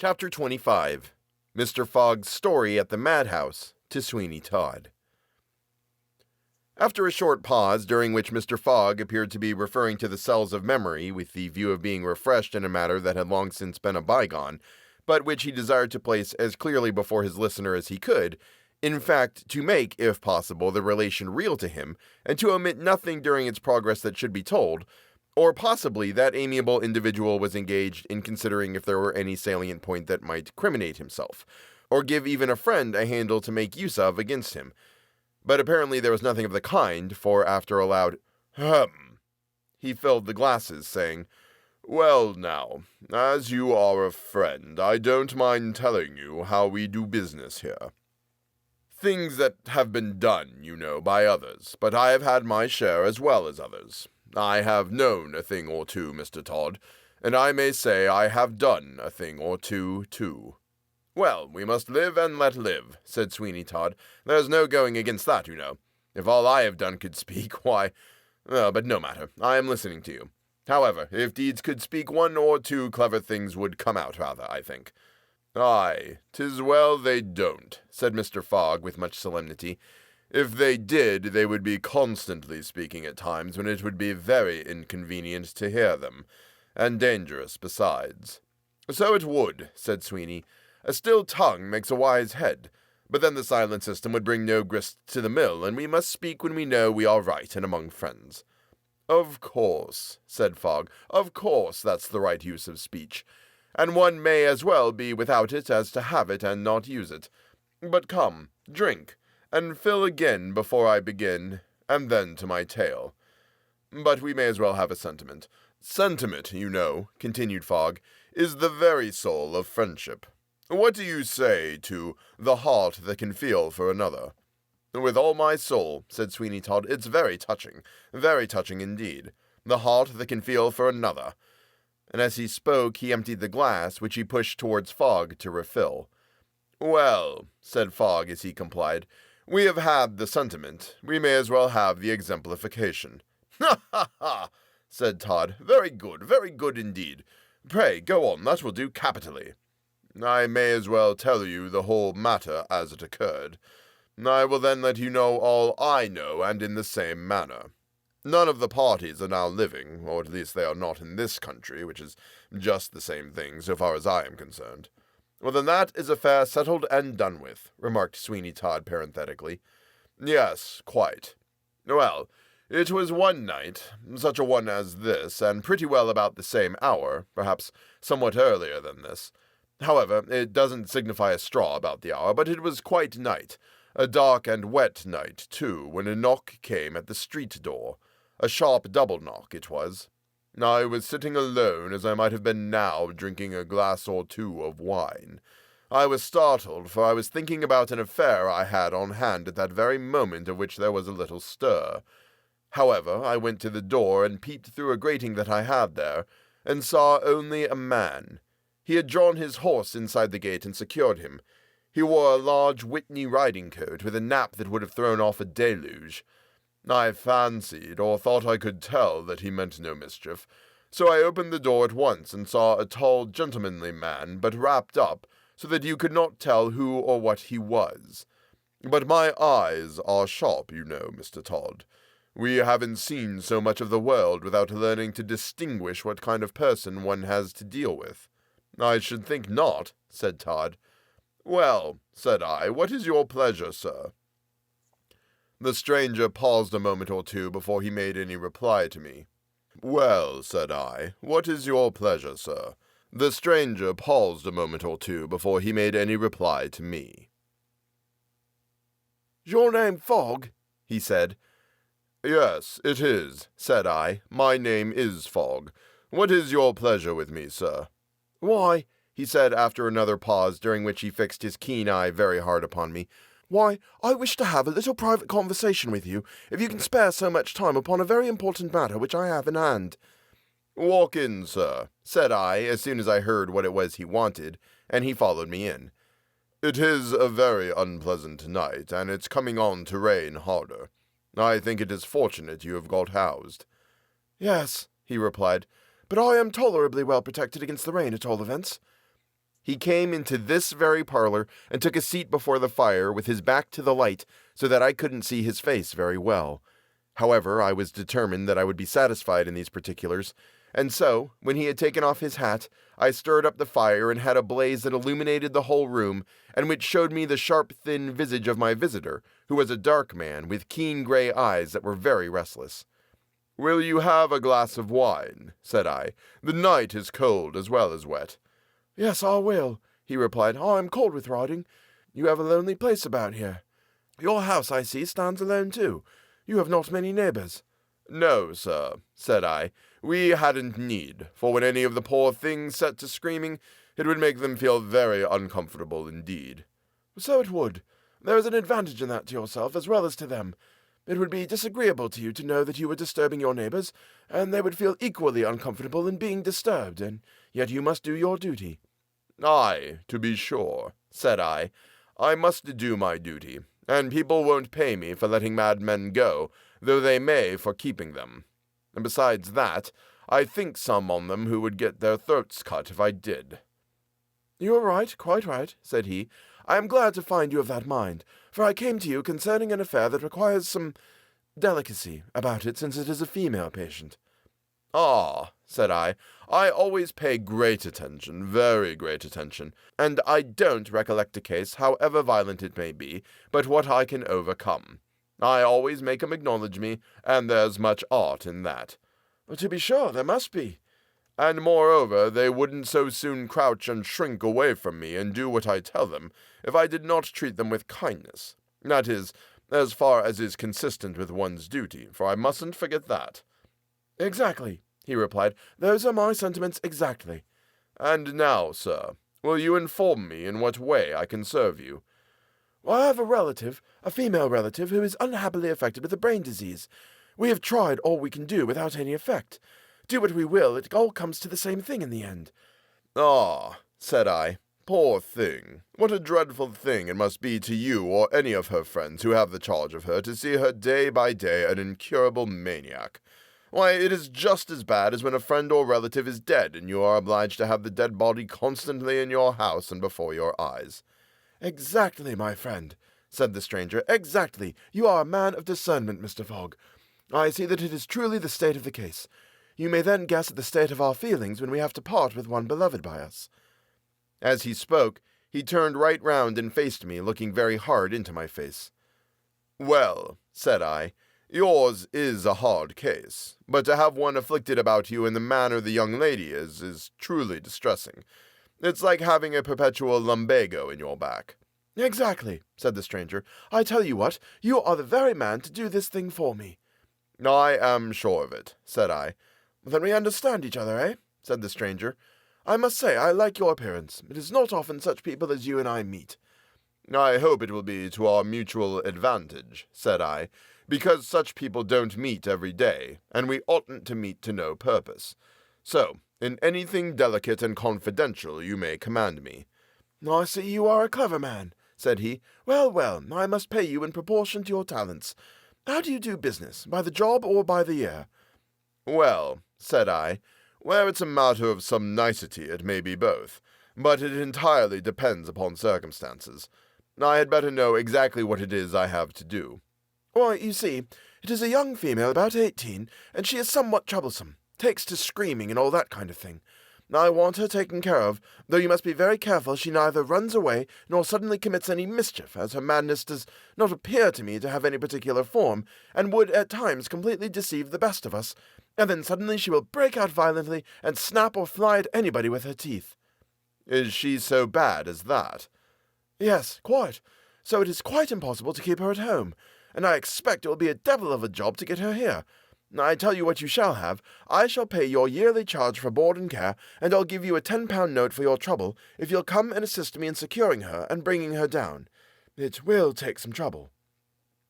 Chapter 25. Mr. Fogg's Story at the Madhouse to Sweeney Todd. After a short pause, during which Mr. Fogg appeared to be referring to the cells of memory with the view of being refreshed in a matter that had long since been a bygone, but which he desired to place as clearly before his listener as he could, in fact, to make, if possible, the relation real to him, and to omit nothing during its progress that should be told, or possibly that amiable individual was engaged in considering if there were any salient point that might criminate himself, or give even a friend a handle to make use of against him. But apparently there was nothing of the kind, for after a loud he filled the glasses, saying, "Well now, as you are a friend, I don't mind telling you how we do business here. Things that have been done, you know, by others, but I have had my share as well as others. I have known a thing or two, Mr. Todd, and I may say I have done a thing or two, too." "Well, we must live and let live," said Sweeney Todd. "There's no going against that, you know. If all I have done could speak, why— but no matter, I am listening to you. However, if deeds could speak, one or two clever things would come out, rather, I think." "Aye, 'tis well they don't," said Mr. Fogg with much solemnity. "If they did, they would be constantly speaking at times when it would be very inconvenient to hear them, and dangerous besides." "So it would," said Sweeney. "A still tongue makes a wise head, but then the silent system would bring no grist to the mill, and we must speak when we know we are right and among friends." "Of course," said Fogg, "of course that's the right use of speech, and one may as well be without it as to have it and not use it. But come, drink, and fill again before I begin, and then to my tale. But we may as well have a sentiment. Sentiment, you know," continued Fogg, "is the very soul of friendship. What do you say to the heart that can feel for another?" "With all my soul," said Sweeney Todd. "It's very touching indeed. The heart that can feel for another." And as he spoke, he emptied the glass, which he pushed towards Fogg to refill. "Well," said Fogg as he complied, "we have had the sentiment. We may as well have the exemplification." "Ha, ha, ha!" said Todd. Very good indeed. Pray, go on, that will do capitally." "I may as well tell you the whole matter as it occurred. I will then let you know all I know, and in the same manner. None of the parties are now living, or at least they are not in this country, which is just the same thing so far as I am concerned." "Well, then that is affair settled and done with," remarked Sweeney Todd parenthetically. "Yes, quite. Well, it was one night, such a one as this, and pretty well about the same hour, perhaps somewhat earlier than this. However, it doesn't signify a straw about the hour, but it was quite night, a dark and wet night, too, when a knock came at the street door. A sharp double knock it was. I was sitting alone, as I might have been now, drinking a glass or two of wine. I was startled, for I was thinking about an affair I had on hand at that very moment of which there was a little stir. However, I went to the door and peeped through a grating that I had there, and saw only a man. He had drawn his horse inside the gate and secured him. He wore a large Whitney riding-coat with a nap that would have thrown off a deluge. I fancied, or thought I could tell, that he meant no mischief, so I opened the door at once and saw a tall, gentlemanly man, but wrapped up, so that you could not tell who or what he was. But my eyes are sharp, you know, Mr. Todd. We haven't seen so much of the world without learning to distinguish what kind of person one has to deal with." "I should think not," said Todd. "Well," said I, "what is your pleasure, sir?" The stranger paused a moment or two before he made any reply to me. "Well," said I, "what is your pleasure, sir?" The stranger paused a moment or two before he made any reply to me. "Your name Fogg?" he said. "Yes, it is," said I. "My name is Fogg. What is your pleasure with me, sir?" "Why," he said after another pause, during which he fixed his keen eye very hard upon me, "why, I wish to have a little private conversation with you, if you can spare so much time upon a very important matter which I have in hand." "Walk in, sir," said I, as soon as I heard what it was he wanted, and he followed me in. "It is a very unpleasant night, and it's coming on to rain harder. I think it is fortunate you have got housed." "Yes," he replied, "but I am tolerably well protected against the rain, at all events." He came into this very parlor and took a seat before the fire with his back to the light so that I couldn't see his face very well. However, I was determined that I would be satisfied in these particulars, and so, when he had taken off his hat, I stirred up the fire and had a blaze that illuminated the whole room, and which showed me the sharp, thin visage of my visitor, who was a dark man with keen gray eyes that were very restless. "Will you have a glass of wine?" said I. "The night is cold as well as wet." "Yes, I will," he replied. "I am cold with riding. You have a lonely place about here. Your house, I see, stands alone too. You have not many neighbors." "No, sir," said I. "We hadn't need, for when any of the poor things set to screaming, it would make them feel very uncomfortable indeed." "So it would. There is an advantage in that to yourself as well as to them. It would be disagreeable to you to know that you were disturbing your neighbors, and they would feel equally uncomfortable in being disturbed, and yet you must do your duty." "Aye, to be sure," said I. "I must do my duty, and people won't pay me for letting madmen go, though they may for keeping them. And besides that, I think some on them who would get their throats cut if I did." "You are right, quite right," said he. "I am glad to find you of that mind, for I came to you concerning an affair that requires some delicacy about it, since it is a female patient." "Ah," said I always pay great attention, very great attention, and I don't recollect a case, however violent it may be, but what I can overcome. I always make 'em acknowledge me, and there's much art in that." "To be sure, there must be." "And moreover, they wouldn't so soon crouch and shrink away from me and do what I tell them, if I did not treat them with kindness. That is, as far as is consistent with one's duty, for I mustn't forget that." "Exactly," he replied. "Those are my sentiments exactly." "And now, sir, will you inform me in what way I can serve you?" "I have a female relative, who is unhappily affected with a brain disease. We have tried all we can do without any effect. Do what we will, it all comes to the same thing in the end." "Ah," said I, "poor thing. What a dreadful thing it must be to you or any of her friends who have the charge of her to see her day by day an incurable maniac. Why, it is just as bad as when a friend or relative is dead and you are obliged to have the dead body constantly in your house and before your eyes." "Exactly, my friend," said the stranger. "Exactly. You are a man of discernment, Mr. Fogg. I see that it is truly the state of the case. You may then guess at the state of our feelings when we have to part with one beloved by us." As he spoke, he turned right round and faced me, looking very hard into my face. "Well," said I, "yours is a hard case, but to have one afflicted about you in the manner the young lady is truly distressing. It's like having a perpetual lumbago in your back." "Exactly," said the stranger. "I tell you what, you are the very man to do this thing for me." "I am sure of it," said I. "Then we understand each other, eh?" said the stranger. "I must say I like your appearance. It is not often such people as you and I meet." "I hope it will be to our mutual advantage," said I, "because such people don't meet every day, and we oughtn't to meet to no purpose. So, in anything delicate and confidential you may command me." "I see you are a clever man," said he. "Well, well, I must pay you in proportion to your talents. How do you do business, by the job or by the year?" "Well," said I, "where it's a matter of some nicety it may be both, but it entirely depends upon circumstances. I had better know exactly what it is I have to do." "Why, you see, it is a young female about 18, and she is somewhat troublesome, takes to screaming and all that kind of thing. I want her taken care of, though you must be very careful she neither runs away nor suddenly commits any mischief, as her madness does not appear to me to have any particular form, and would at times completely deceive the best of us, and then suddenly she will break out violently and snap or fly at anybody with her teeth." "Is she so bad as that?" "Yes, quite. So it is quite impossible to keep her at home, and I expect it will be a devil of a job to get her here. I tell you what you shall have. I shall pay your yearly charge for board and care, and I'll give you a £10 note for your trouble if you'll come and assist me in securing her and bringing her down. It will take some trouble."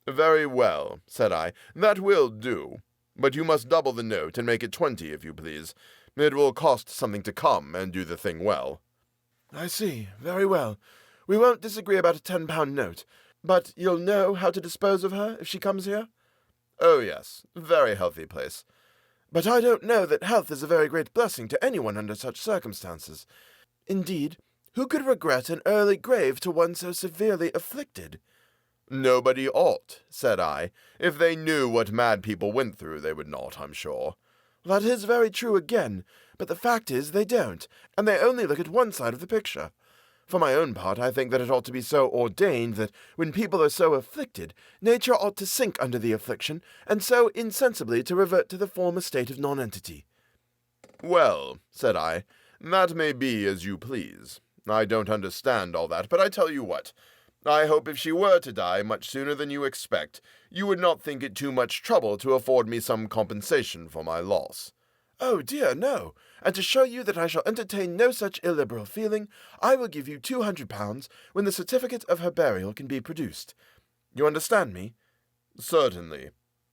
"Very well," said I, "that will do. But you must double the note and make it 20, if you please. It will cost something to come and do the thing well." "I see. Very well. We won't disagree about a £10 note. But you'll know how to dispose of her if she comes here?" "Oh, yes. Very healthy place." "But I don't know that health is a very great blessing to anyone under such circumstances. Indeed, Who could regret an early grave to one so severely afflicted? Nobody ought, said I. If they knew what mad people went through, they would not, I'm sure. That is very true again, but the fact is they don't, and they only look at one side of the picture. For my own part, I think that it ought to be so ordained that when people are so afflicted, nature ought to sink under the affliction, and so insensibly to revert to the former state of nonentity. Well, said I, that may be as you please. I don't understand all that, but I tell you what. I hope if she were to die much sooner than you expect, you would not think it too much trouble to afford me some compensation for my loss. Oh dear, no, and to show you that I shall entertain no such illiberal feeling, I will give you £200 when the certificate of her burial can be produced. You understand me? Certainly.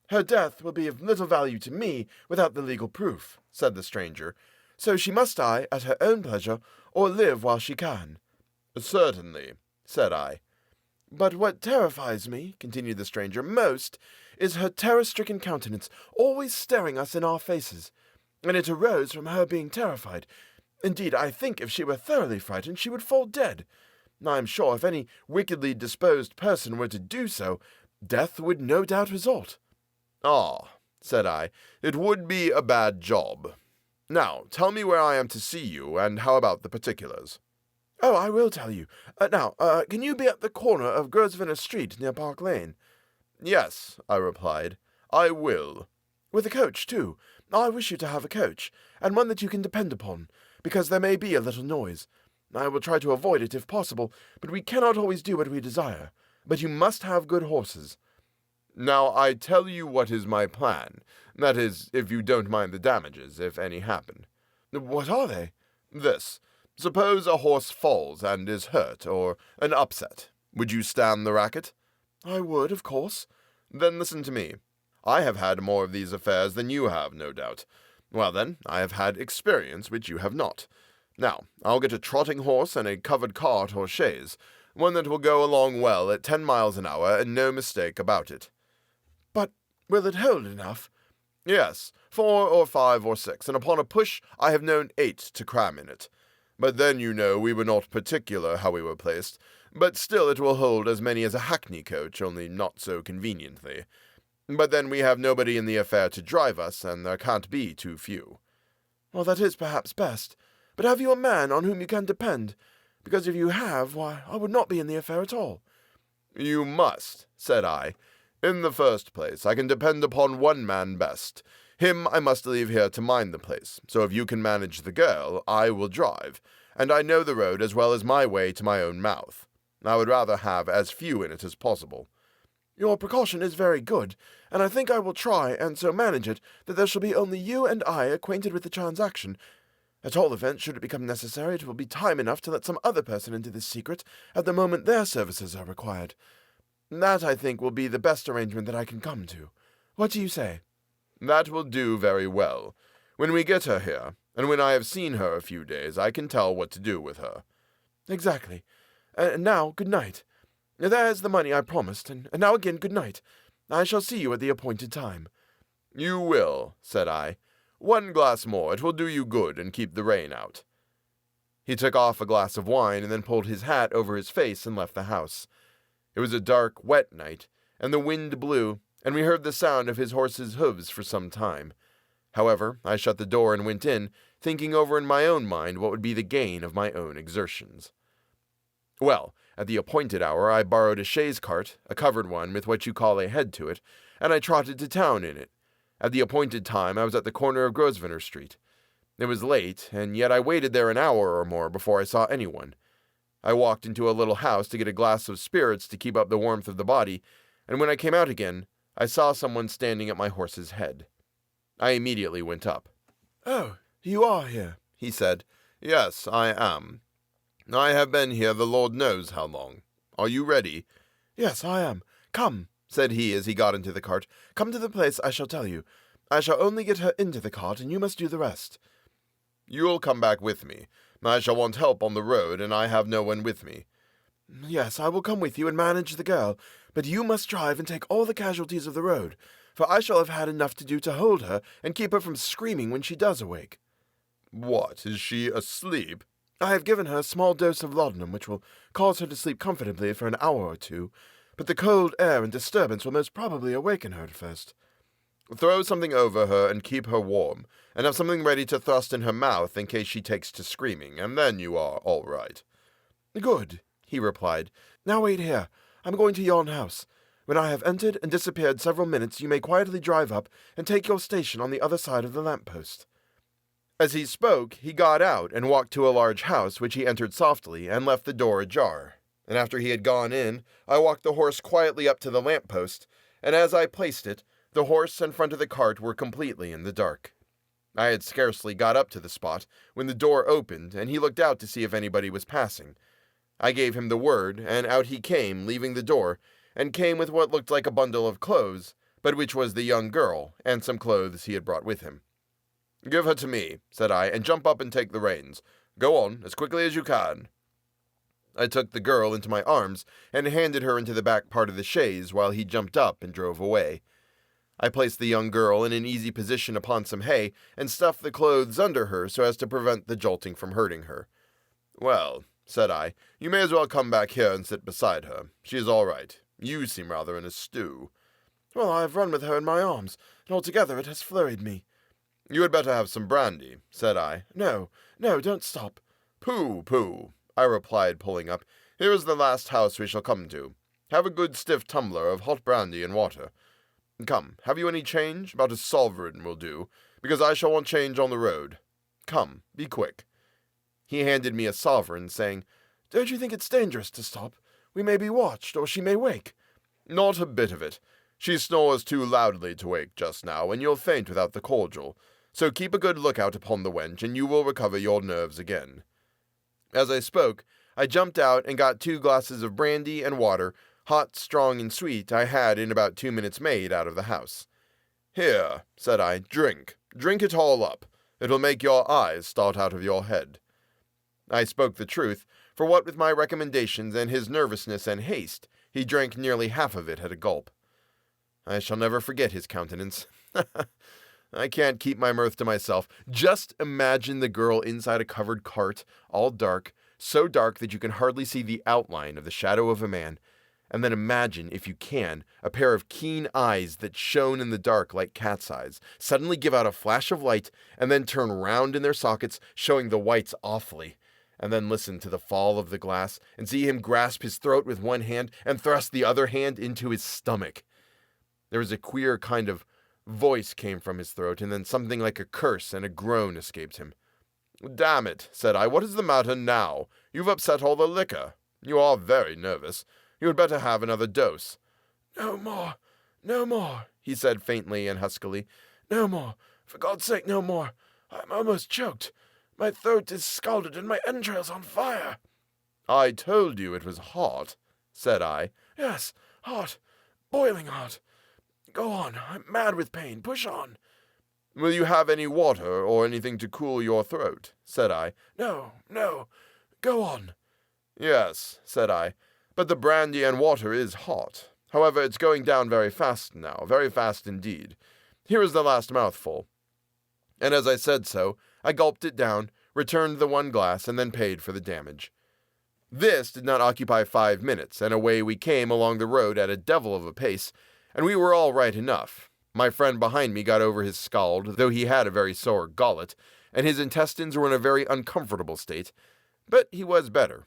Her death will be of little value to me without the legal proof, said the stranger, so she must die at her own pleasure, or live while she can. Certainly, said I. But what terrifies me, continued the stranger, most, is her terror-stricken countenance, always staring us in our faces. And it arose from her being terrified. Indeed, I think if she were thoroughly frightened, she would fall dead. I am sure if any wickedly disposed person were to do so, death would no doubt result. Ah, said I, it would be a bad job. Now, tell me where I am to see you, and how about the particulars? Oh, I will tell you. Now, can you be at the corner of Grosvenor Street near Park Lane? Yes, I replied. I will. With a coach, too. I wish you to have a coach, and one that you can depend upon, because there may be a little noise. I will try to avoid it if possible, but we cannot always do what we desire. But you must have good horses. Now I tell you what is my plan. That is, if you don't mind the damages, if any happen. What are they? This. Suppose a horse falls and is hurt, or an upset. Would you stand the racket? I would, of course. Then listen to me. I have had more of these affairs than you have, no doubt. Well then, I have had experience which you have not. Now, I'll get a trotting horse and a covered cart or chaise, one that will go along well at 10 miles an hour, and no mistake about it. But will it hold enough? Yes, 4 or 5 or 6, and upon a push I have known 8 to cram in it. But then, you know, we were not particular how we were placed, but still it will hold as many as a hackney coach, only not so conveniently. But then we have nobody in the affair to drive us, and there can't be too few. Well, that is perhaps best. But have you a man on whom you can depend? Because if you have, why, I would not be in the affair at all. You must, said I. In the first place, I can depend upon one man best. Him I must leave here to mind the place, so if you can manage the girl, I will drive, and I know the road as well as my way to my own mouth. I would rather have as few in it as possible. Your precaution is very good, and I think I will try and so manage it that there shall be only you and I acquainted with the transaction. At all events, should it become necessary, it will be time enough to let some other person into this secret at the moment their services are required. That, I think, will be the best arrangement that I can come to. What do you say? That will do very well. When we get her here, and when I have seen her a few days, I can tell what to do with her. Exactly. And now, good night. There's the money I promised, and now again good night. I shall see you at the appointed time. You will, said I. 1 glass more, it will do you good and keep the rain out. He took off a glass of wine and then pulled his hat over his face and left the house. It was a dark, wet night, and the wind blew, and we heard the sound of his horse's hooves for some time. However, I shut the door and went in, thinking over in my own mind what would be the gain of my own exertions. Well, at the appointed hour I borrowed a chaise cart, a covered one with what you call a head to it, and I trotted to town in it. At the appointed time I was at the corner of Grosvenor Street. It was late, and yet I waited there an hour or more before I saw anyone. I walked into a little house to get a glass of spirits to keep up the warmth of the body, and when I came out again, I saw someone standing at my horse's head. I immediately went up. Oh, you are here, he said. Yes, I am. I have been here the Lord knows how long. Are you ready? Yes, I am. Come, said he as he got into the cart. Come to the place I shall tell you. I shall only get her into the cart, and you must do the rest. You'll come back with me. I shall want help on the road, and I have no one with me. Yes, I will come with you and manage the girl, but you must drive and take all the casualties of the road, for I shall have had enough to do to hold her and keep her from screaming when she does awake. What, is she asleep? I have given her a small dose of laudanum which will cause her to sleep comfortably for an hour or two, but the cold air and disturbance will most probably awaken her at first. Throw something over her and keep her warm, and have something ready to thrust in her mouth in case she takes to screaming, and then you are all right. Good, he replied. Now wait here. I'm going to yon house. When I have entered and disappeared several minutes, you may quietly drive up and take your station on the other side of the lamp-post. As he spoke, he got out and walked to a large house, which he entered softly, and left the door ajar. And after he had gone in, I walked the horse quietly up to the lamp-post, and as I placed it, the horse and front of the cart were completely in the dark. I had scarcely got up to the spot when the door opened, and he looked out to see if anybody was passing. I gave him the word, and out he came, leaving the door, and came with what looked like a bundle of clothes, but which was the young girl, and some clothes he had brought with him. "Give her to me," said I, "and jump up and take the reins. Go on, as quickly as you can." I took the girl into my arms, and handed her into the back part of the chaise while he jumped up and drove away. I placed the young girl in an easy position upon some hay, and stuffed the clothes under her so as to prevent the jolting from hurting her. "Well," said I, "you may as well come back here and sit beside her. She is all right. You seem rather in a stew." Well, I have run with her in my arms, and altogether it has flurried me. "You had better have some brandy," said I. No, don't stop." Pooh, I replied, pulling up. "Here is the last house we shall come to. Have a good stiff tumbler of hot brandy and water. Come, have you any change? About a sovereign will do, because I shall want change on the road. Come, be quick." He handed me a sovereign, saying, "Don't you think it's dangerous to stop? We may be watched, or she may wake." "Not a bit of it. She snores too loudly to wake just now, and you'll faint without the cordial. So keep a good lookout upon the wench, and you will recover your nerves again." As I spoke, I jumped out and got 2 glasses of brandy and water, hot, strong, and sweet, I had in about 2 minutes made out of the house. "Here," said I, "drink. Drink it all up. It'll make your eyes start out of your head." I spoke the truth, for what with my recommendations and his nervousness and haste, he drank nearly half of it at a gulp. I shall never forget his countenance. I can't keep my mirth to myself. Just imagine the girl inside a covered cart, all dark, so dark that you can hardly see the outline of the shadow of a man, and then imagine, if you can, a pair of keen eyes that shone in the dark like cat's eyes, suddenly give out a flash of light, and then turn round in their sockets, showing the whites awfully, and then listen to the fall of the glass, and see him grasp his throat with one hand, and thrust the other hand into his stomach. There was a queer kind of voice came from his throat, and then something like a curse and a groan escaped him. "Damn it," said I, "what is the matter now? You've upset all the liquor. You are very nervous. You had better have another dose." No more, he said faintly and huskily. "No more. For God's sake, no more. I'm almost choked. My throat is scalded and my entrails on fire." "I told you it was hot," said I. "Yes, hot. Boiling hot. Go on. I'm mad with pain. Push on." "Will you have any water or anything to cool your throat?" said I. No. Go on." "Yes," said I, "but the brandy and water is hot. However, it's going down very fast now, very fast indeed. Here is the last mouthful." And as I said so, I gulped it down, returned the 1 glass, and then paid for the damage. This did not occupy 5 minutes, and away we came along the road at a devil of a pace, and we were all right enough. My friend behind me got over his scald, though he had a very sore gullet, and his intestines were in a very uncomfortable state, but he was better.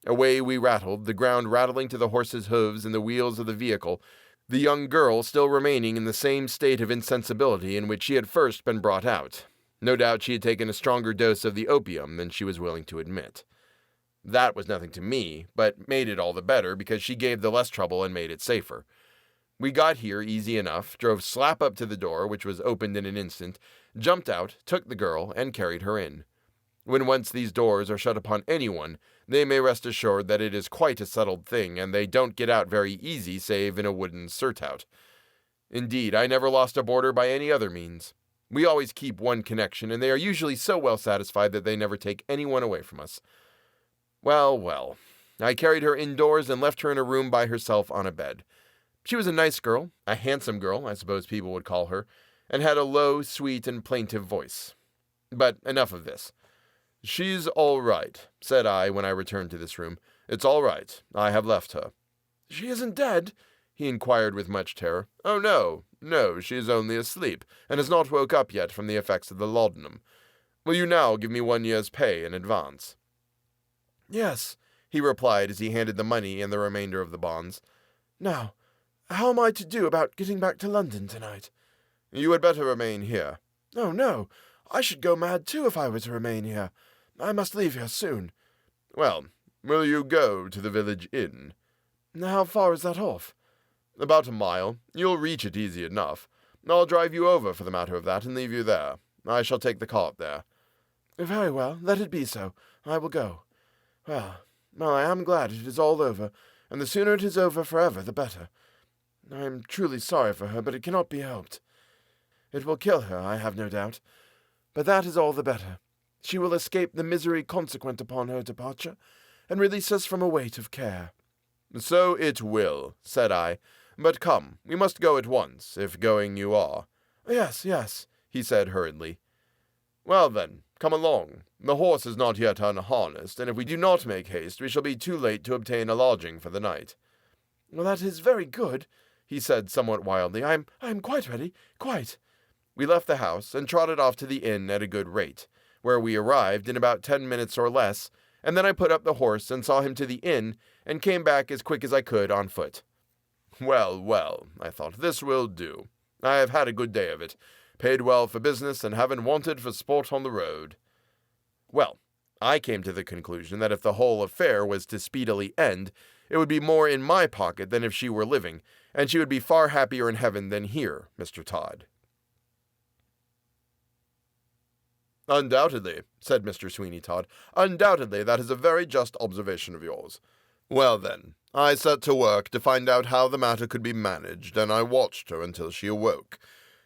Away we rattled, the ground rattling to the horse's hooves and the wheels of the vehicle, the young girl still remaining in the same state of insensibility in which she had first been brought out. No doubt she had taken a stronger dose of the opium than she was willing to admit. That was nothing to me, but made it all the better because she gave the less trouble and made it safer. We got here easy enough, drove slap up to the door, which was opened in an instant, jumped out, took the girl, and carried her in. When once these doors are shut upon anyone, they may rest assured that it is quite a settled thing, and they don't get out very easy save in a wooden surtout. Indeed, I never lost a boarder by any other means. We always keep one connection, and they are usually so well satisfied that they never take anyone away from us. Well, I carried her indoors and left her in a room by herself on a bed. She was a nice girl, a handsome girl, I suppose people would call her, and had a low, sweet, and plaintive voice. But enough of this. "She's all right," said I when I returned to this room. "It's all right. I have left her." "She isn't dead?" he inquired with much terror. "Oh, no, no, she is only asleep, and has not woke up yet from the effects of the laudanum. Will you now give me 1 year's pay in advance?" "Yes," he replied as he handed the money and the remainder of the bonds. "Now, how am I to do about getting back to London tonight?" "You had better remain here." "Oh, no, I should go mad too if I were to remain here. I must leave here soon." "Well, will you go to the village inn?" "How far is that off?" "About a mile. You'll reach it easy enough. I'll drive you over for the matter of that and leave you there. I shall take the cart there." "Very well, let it be so. I will go. Well, I am glad it is all over, and the sooner it is over forever, the better. I am truly sorry for her, but it cannot be helped. It will kill her, I have no doubt, but that is all the better. She will escape the misery consequent upon her departure, and release us from a weight of care." "So it will," said I. "But come, we must go at once, if going you are." "Yes, yes," he said hurriedly. "Well then, come along. The horse is not yet unharnessed, and if we do not make haste, we shall be too late to obtain a lodging for the night." "Well, that is very good," he said somewhat wildly. I am quite ready, quite." We left the house and trotted off to the inn at a good rate, where we arrived in about 10 minutes or less, and then I put up the horse and saw him to the inn, and came back as quick as I could on foot. Well, well, I thought, this will do. I have had a good day of it, paid well for business, and haven't wanted for sport on the road. Well, I came to the conclusion that if the whole affair was to speedily end, it would be more in my pocket than if she were living, and she would be far happier in heaven than here, Mr. Todd. "Undoubtedly," said Mr. Sweeney Todd. "Undoubtedly, that is a very just observation of yours. Well, then, I set to work to find out how the matter could be managed, and I watched her until she awoke.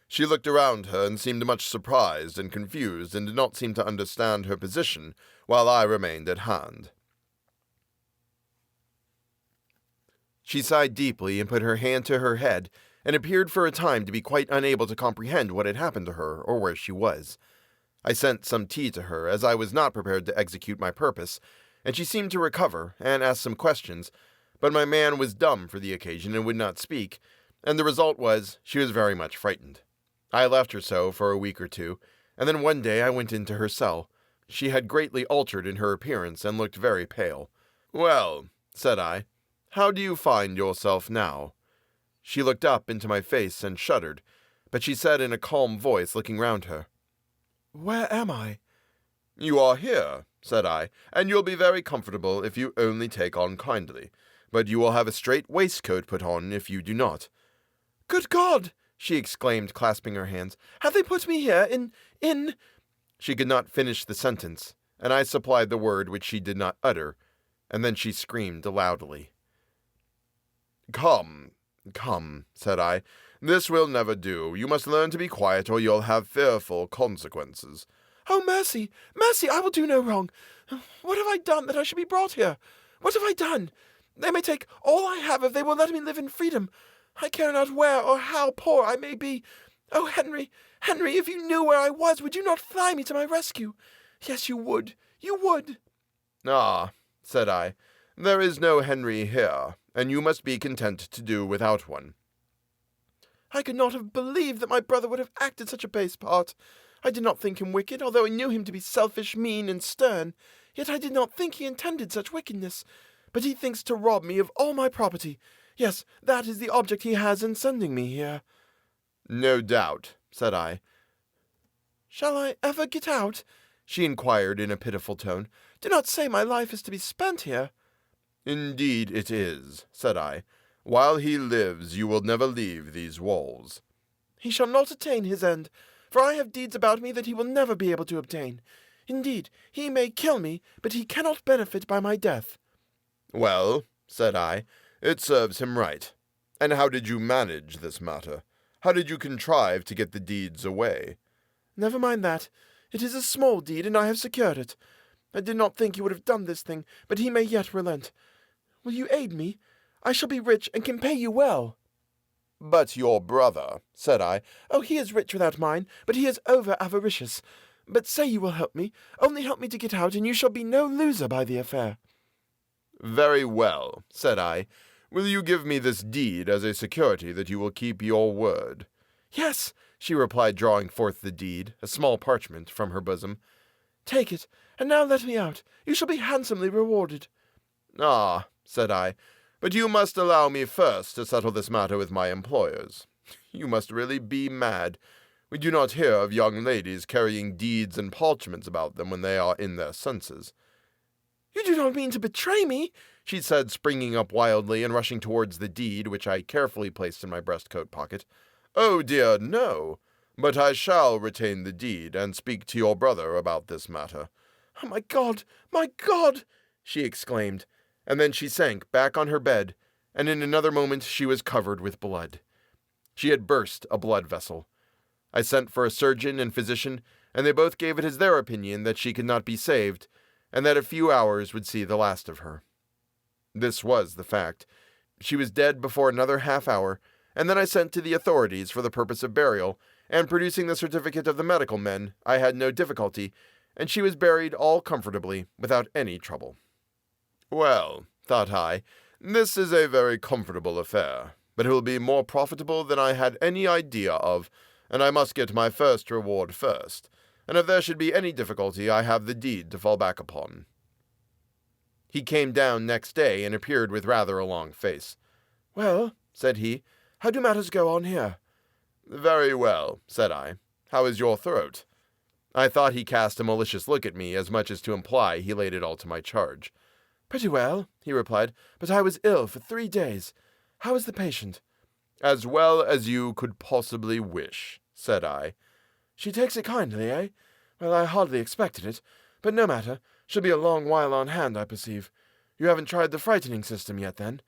She looked around her and seemed much surprised and confused, and did not seem to understand her position, while I remained at hand." She sighed deeply and put her hand to her head, and appeared for a time to be quite unable to comprehend what had happened to her or where she was. I sent some tea to her, as I was not prepared to execute my purpose, and she seemed to recover, and asked some questions, but my man was dumb for the occasion and would not speak, and the result was she was very much frightened. I left her so for a week or two, and then one day I went into her cell. She had greatly altered in her appearance and looked very pale. "Well," said I, "how do you find yourself now?" She looked up into my face and shuddered, but she said in a calm voice, looking round her, "Where am I?" "You are here," said I, "and you'll be very comfortable if you only take on kindly. But you will have a straight waistcoat put on if you do not." "Good God!" she exclaimed, clasping her hands. "Have they put me here in—" She could not finish the sentence, and I supplied the word which she did not utter, and then she screamed loudly. "Come, come," said I, "this will never do. You must learn to be quiet, or you'll have fearful consequences." "Oh, mercy, mercy, I will do no wrong. What have I done that I should be brought here? What have I done? They may take all I have if they will let me live in freedom. I care not where or how poor I may be. Oh, Henry, Henry, if you knew where I was, would you not fly me to my rescue? Yes, you would, you would." "Ah," said I, "there is no Henry here, and you must be content to do without one." "I could not have believed that my brother would have acted such a base part. I did not think him wicked, although I knew him to be selfish, mean, and stern. Yet I did not think he intended such wickedness. But he thinks to rob me of all my property. Yes, that is the object he has in sending me here." "No doubt," said I. "Shall I ever get out?" she inquired in a pitiful tone. "Do not say my life is to be spent here." "Indeed it is," said I. "While he lives, you will never leave these walls." "He shall not attain his end, for I have deeds about me that he will never be able to obtain. Indeed, he may kill me, but he cannot benefit by my death." "Well," said I, "it serves him right. And how did you manage this matter? How did you contrive to get the deeds away?" "Never mind that. It is a small deed, and I have secured it. I did not think he would have done this thing, but he may yet relent. Will you aid me? I shall be rich and can pay you well." "But your brother," said I. "Oh, he is rich without mine, but he is over-avaricious. But say you will help me. Only help me to get out, and you shall be no loser by the affair. Very well, said I. Will you give me this deed as a security that you will keep your word? Yes, she replied, drawing forth the deed, a small parchment, from her bosom. Take it, and now let me out. You shall be handsomely rewarded. Ah, said I, but you must allow me first to settle this matter with my employers. You must really be mad. We do not hear of young ladies carrying deeds and parchments about them when they are in their senses. You do not mean to betray me, she said, springing up wildly and rushing towards the deed, which I carefully placed in my breastcoat pocket. Oh, dear, no. But I shall retain the deed and speak to your brother about this matter. Oh, my God, she exclaimed, and then she sank back on her bed, and in another moment she was covered with blood. She had burst a blood vessel. I sent for a surgeon and physician, and they both gave it as their opinion that she could not be saved, and that a few hours would see the last of her. This was the fact. She was dead before another half hour, and then I sent to the authorities for the purpose of burial, and producing the certificate of the medical men, I had no difficulty, and she was buried all comfortably, without any trouble. Well, thought I, this is a very comfortable affair, but it will be more profitable than I had any idea of, and I must get my first reward first, and if there should be any difficulty, I have the deed to fall back upon. He came down next day and appeared with rather a long face. Well, said he, how do matters go on here? Very well, said I. How is your throat? I thought he cast a malicious look at me, as much as to imply he laid it all to my charge. Pretty well, he replied, but I was ill for 3 days. How is the patient? As well as you could possibly wish, said I. She takes it kindly, eh? Well, I hardly expected it, but no matter. She'll be a long while on hand, I perceive. You haven't tried the frightening system yet, then?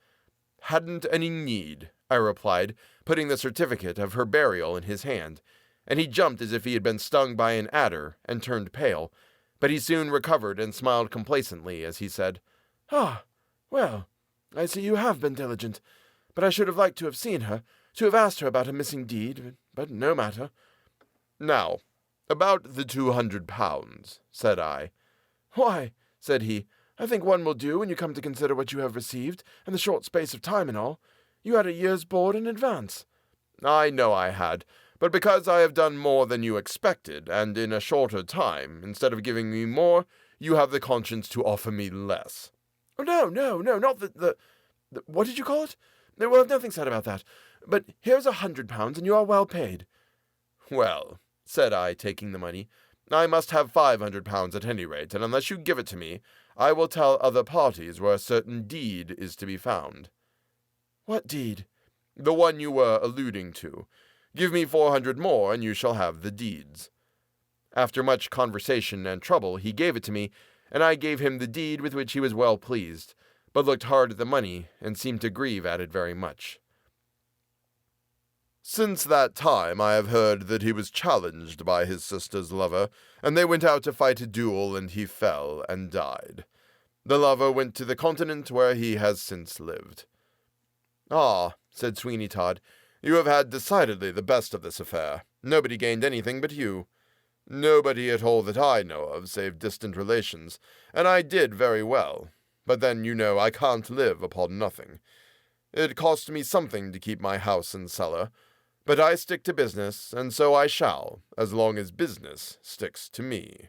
Hadn't any need, I replied, putting the certificate of her burial in his hand, and he jumped as if he had been stung by an adder and turned pale, but he soon recovered and smiled complacently as he said, Ah, well, I see you have been diligent, but I should have liked to have seen her, to have asked her about a missing deed, but no matter. Now, about the 200 pounds, said I. Why, said he, I think one will do when you come to consider what you have received, and the short space of time and all. You had a year's board in advance. I know I had, but because I have done more than you expected, and in a shorter time, instead of giving me more, you have the conscience to offer me less. Oh, no, not the what did you call it? Well, nothing said about that. But here's 100 pounds, and you are well paid. Well, said I, taking the money, I must have 500 pounds at any rate, and unless you give it to me, I will tell other parties where a certain deed is to be found. What deed? The one you were alluding to. Give me 400 more, and you shall have the deeds. After much conversation and trouble, he gave it to me, and I gave him the deed, with which he was well pleased, but looked hard at the money, and seemed to grieve at it very much. Since that time I have heard that he was challenged by his sister's lover, and they went out to fight a duel, and he fell and died. The lover went to the continent where he has since lived. Ah, said Sweeney Todd, you have had decidedly the best of this affair. Nobody gained anything but you. Nobody at all that I know of, save distant relations, and I did very well. But then, you know, I can't live upon nothing. It cost me something to keep my house and cellar, but I stick to business, and so I shall, as long as business sticks to me.